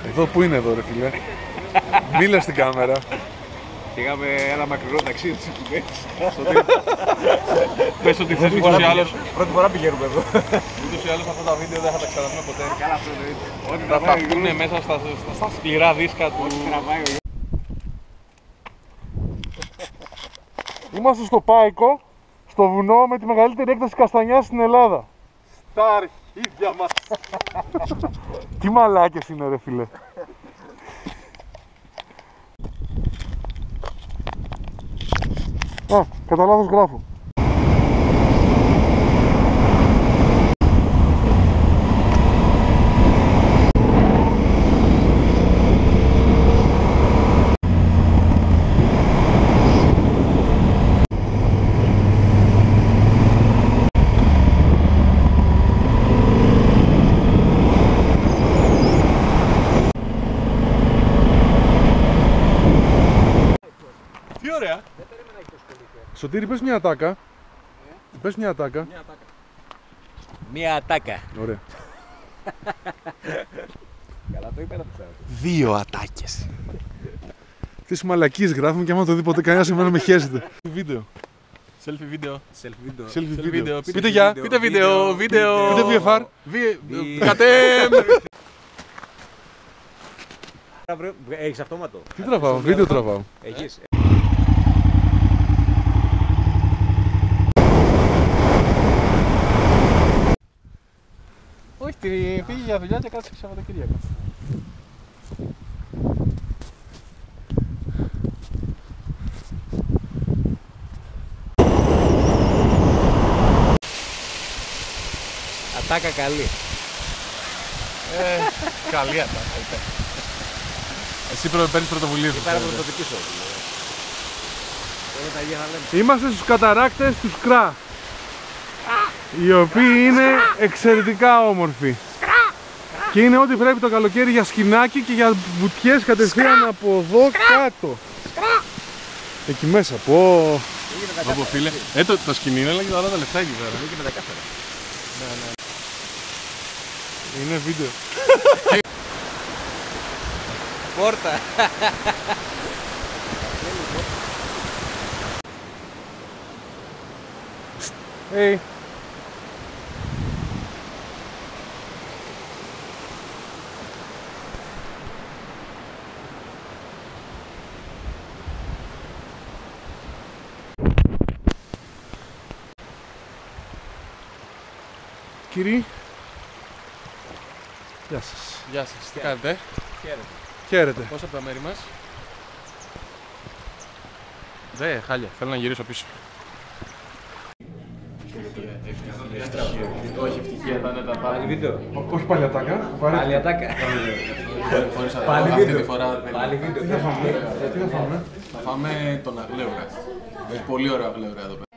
Εδώ που είναι εδώ ρε φίλε. Μίλα στην κάμερα. Πήγαμε ένα μακρινό ταξίδι της Ικουμές. Πες ότι θες ούτως ή άλλως. Πρώτη φορά πηγαίνουμε εδώ. Ούτως ή άλλως αυτά τα βίντεο δεν θα τα ξαναδούμε ποτέ. Καλά αυτό εννοείται. Θα φταθούν μέσα στα σκληρά δίσκα του. Είμαστε στο Πάικο, στο βουνό με τη μεγαλύτερη έκταση καστανιάς στην Ελλάδα. Στα αρχίδια μας. Τι μαλάκες είναι ρε φίλε. Α, κατά λάθος γράφω. Τι ωραία. Σωτήρη, πες μια ατάκα. Πες μια ατάκα. Μία ατάκα. Ωραία. Καλά το είπε να το Δύο ατάκες. Αυτές οι μαλακίες γράφουμε και άμα το δει ποτέ κανένας εμένα με χέζεται. Βίντεο. Selfie βίντεο. Selfie βίντεο. Πείτε γεια. Πείτε βίντεο. Πείτε VFR. Κατέμ. Έχεις αυτόματο. Τι τραβάω, βίντεο τραβάω. Έχεις. Όχι, πήγε για δουλειά και κάτσε Σαββατοκύριακο. Ατάκα καλή. Καλή ατάκα. Εσύ παίρνεις πρωτοβουλίες. Πέρα από το δική σου. Είμαστε στους καταράκτες του Σκρά, οι οποίοι είναι εξαιρετικά όμορφοι και είναι ό,τι πρέπει το καλοκαίρι για σκηνάκι και για βουτιές κατευθείαν από εδώ κάτω. Εκεί μέσα, πω. Από φίλε, το σκηνή είναι και όλα τα λεφτά εκεί πέρα. Είναι και με τα κάθαρα. Είναι βίντεο. Πόρτα. Hey. Κύριοι, γεια σας. Γεια σας, τι κάνετε? Χαίρετε. Πώς από τα μέρη μας? Δε, χάλια, θέλω να γυρίσω πίσω. Όχι ευτυχία, θα είναι τα πάλι βίντεο. Όχι πάλι ατάκα. Πάλι ατάκα. Χωρίς Πάλι αυτή βίντεο. τη φορά. Πάλι βίντεο. Τι θα φάμε? Θα φάμε τον αγλέουρα. Έχει πολύ ωραίο αγλέουρα εδώ πέρα.